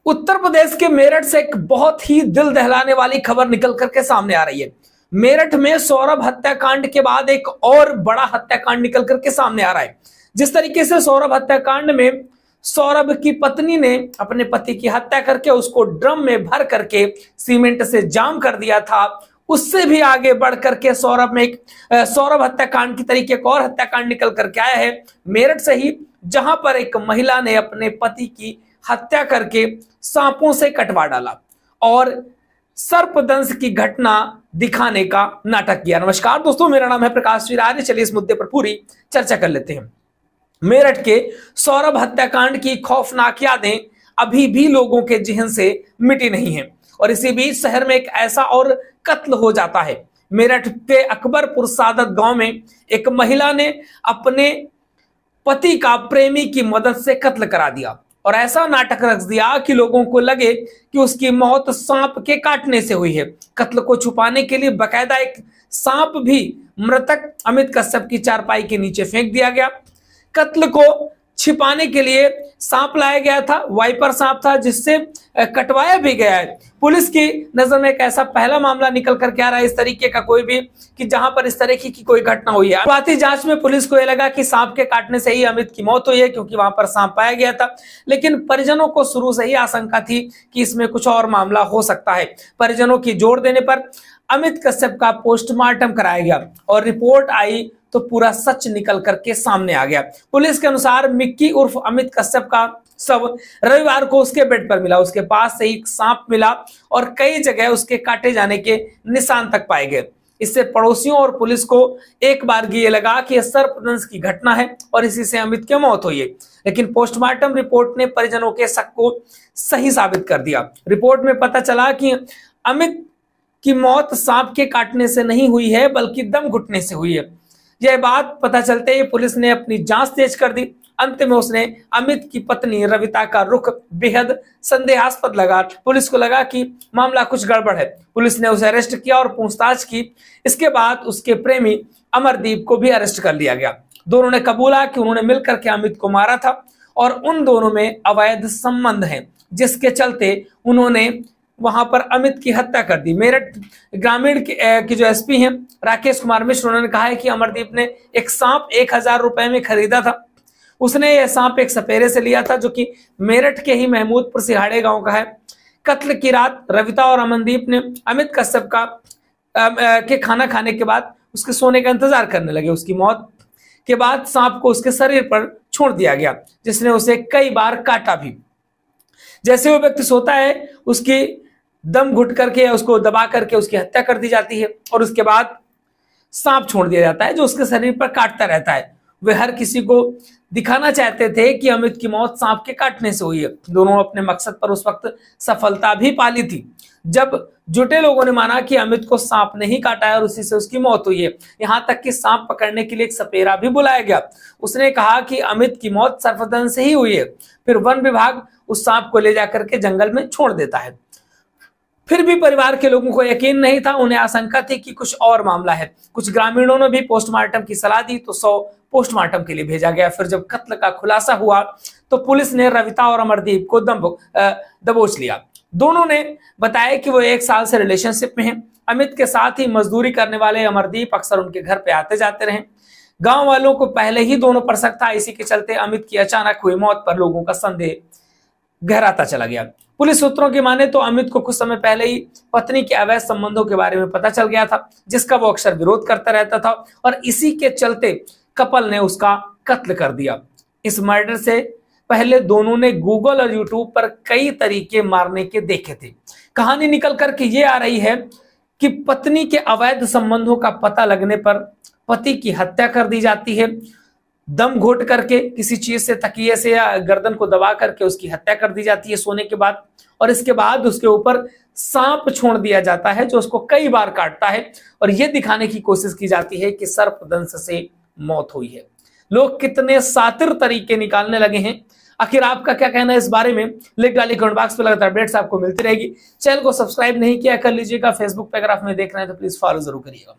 उत्तर प्रदेश के मेरठ से एक बहुत ही दिल दहलाने वाली खबर निकल करके सामने आ रही है। मेरठ में सौरभ हत्याकांड के बाद एक और बड़ा हत्याकांड निकल करके सामने आ रहा है। जिस तरीके से सौरभ हत्याकांड में सौरभ की पत्नी ने अपने पति की हत्या करके उसको ड्रम में भर करके सीमेंट से जाम कर दिया था, उससे भी आगे बढ़ करके सौरभ हत्याकांड की तरीके एक और हत्याकांड निकल करके आया है मेरठ से ही, जहां पर एक महिला ने अपने पति की हत्या करके सांपों से कटवा डाला और सर्पदंश की घटना दिखाने का नाटक किया। नमस्कार दोस्तों, मेरा नाम है प्रकाश विराज। चलिए इस मुद्दे पर पूरी चर्चा कर लेते हैं। मेरठ के सौरभ हत्याकांड की खौफनाक यादें अभी भी लोगों के जहन से मिटी नहीं है और इसी बीच शहर में एक ऐसा और कत्ल हो जाता है। मेरठ के अकबरपुर सादत गांव में एक महिला ने अपने पति का प्रेमी की मदद से कत्ल करा दिया और ऐसा नाटक रच दिया कि लोगों को लगे कि उसकी मौत सांप के काटने से हुई है। कत्ल को छुपाने के लिए बकायदा एक सांप भी मृतक अमित कश्यप की चारपाई के नीचे फेंक दिया गया। कत्ल को छिपाने के लिए सांप लाया गया था, वाइपर सांप था जिससे कटवाया भी गया है। पुलिस की नजर में एक ऐसा पहला मामला निकल करके आ रहा है इस तरीके का कोई भी कि जहां पर इस तरीके की कोई घटना हुई है। शुरुआती जांच में पुलिस को यह लगा कि सांप के काटने से ही अमित की मौत हुई है क्योंकि वहां पर सांप पाया गया था, लेकिन परिजनों को शुरू से ही आशंका थी कि इसमें कुछ और मामला हो सकता है। परिजनों की जोर देने पर अमित कश्यप का पोस्टमार्टम कराया गया और रिपोर्ट आई तो पूरा सच निकल करके सामने आ गया। पुलिस के अनुसार मिक्की उर्फ अमित कश्यप का शव रविवार को उसके बेड पर मिला। उसके पास से एक सांप मिला और कई जगह उसके काटे जाने के निशान तक पाए गए। इससे पड़ोसियों और पुलिस को एक बार ये लगा कि यह सर्पदंश की घटना है और इसी से अमित की मौत हुई है, लेकिन पोस्टमार्टम रिपोर्ट ने परिजनों के शक को सही साबित कर दिया। रिपोर्ट में पता चला कि अमित की मौत सांप के काटने से नहीं हुई है बल्कि दम घुटने से हुई है। यह बात पता चलते ही पुलिस ने अपनी जांच तेज कर दी। अंत में उसने अमित की पत्नी रविता का रुख बेहद संदेहास्पद लगा। पुलिस को लगा कि मामला कुछ गड़बड़ है। पुलिस ने उसे अरेस्ट किया और पूछताछ की। इसके बाद उसके प्रेमी अमरदीप को भी अरेस्ट कर लिया गया। दोनों ने कबूला कि उन्होंने मिलकर के अमित को मारा था और उन दोनों में अवैध संबंध है, जिसके चलते उन्होंने वहां पर अमित की हत्या कर दी। मेरठ ग्रामीण के जो एसपी हैं राकेश कुमार मिश्र, उन्होंने कहा है कि अमरदीप ने एक सांप 1000 रुपए में खरीदा था। उसने यह सांप एक सपेरे से लिया था जो कि मेरठ के ही महमूदपुर सिहाड़े गांव का है। कत्ल की रात रविता और अमनदीप ने अमित कश्यप के खाना खाने के बाद उसके सोने का इंतजार करने लगे। उसकी मौत के बाद सांप को उसके शरीर पर छोड़ दिया गया, जिसने उसे कई बार काटा भी। जैसे वो व्यक्ति सोता है उसकी दम घुट करके या उसको दबा करके उसकी हत्या कर दी जाती है और उसके बाद सांप छोड़ दिया जाता है जो उसके शरीर पर काटता रहता है। वे हर किसी को दिखाना चाहते थे कि अमित की मौत सांप के काटने से हुई है। दोनों अपने मकसद पर उस वक्त सफलता भी पाली थी जब जुटे लोगों ने माना कि अमित को सांप ने ही काटा है और उसी से उसकी मौत हुई है। यहां तक कि सांप पकड़ने के लिए एक सपेरा भी बुलाया गया। उसने कहा कि अमित की मौत सर्पदंश से ही हुई है। फिर वन विभाग उस सांप को ले जाकर के जंगल में छोड़ देता है। फिर भी परिवार के लोगों को यकीन नहीं था। उन्हें आशंका थी कि कुछ और मामला है। कुछ ग्रामीणों ने भी पोस्टमार्टम की सलाह दी तो 100 पोस्टमार्टम के लिए भेजा गया। फिर जब कत्ल का खुलासा हुआ तो पुलिस ने रविता और अमरदीप को दबोच लिया। दोनों ने बताया कि वो 1 साल से रिलेशनशिप में हैं। अमित के साथ ही मजदूरी करने वाले अमरदीप अक्सर उनके घर पे आते जाते रहे। गांव वालों को पहले ही दोनों पर शक था। इसी के चलते अमित की अचानक हुई मौत पर लोगों का संदेह गहराता चला गया। पुलिस सूत्रों की माने तो अमित को कुछ समय पहले ही पत्नी के अवैध संबंधों के बारे में पता चल गया था, जिसका वो अक्सर विरोध करता रहता था और इसी के चलते कपल ने उसका कत्ल कर दिया। इस मर्डर से पहले दोनों ने गूगल और यूट्यूब पर कई तरीके मारने के देखे थे। कहानी निकल करके ये आ रही है कि पत्नी के अवैध संबंधों का पता लगने पर पति की हत्या कर दी जाती है। दम घोट करके किसी चीज से, तकिए से या गर्दन को दबा करके उसकी हत्या कर दी जाती है सोने के बाद, और इसके बाद उसके ऊपर सांप छोड़ दिया जाता है जो उसको कई बार काटता है और यह दिखाने की कोशिश की जाती है कि सर्पदंश से मौत हुई है। लोग कितने सातिर तरीके निकालने लगे हैं। आखिर आपका क्या कहना है इस बारे में? लिख डालिए कमेंट बॉक्स में। लगातार अपडेट्स आपको मिलती रहेगी। चैनल को सब्सक्राइब नहीं किया कर लीजिएगा। फेसबुक पे अगर आप हमें देख रहे हैं तो प्लीज फॉलो जरूर करिएगा।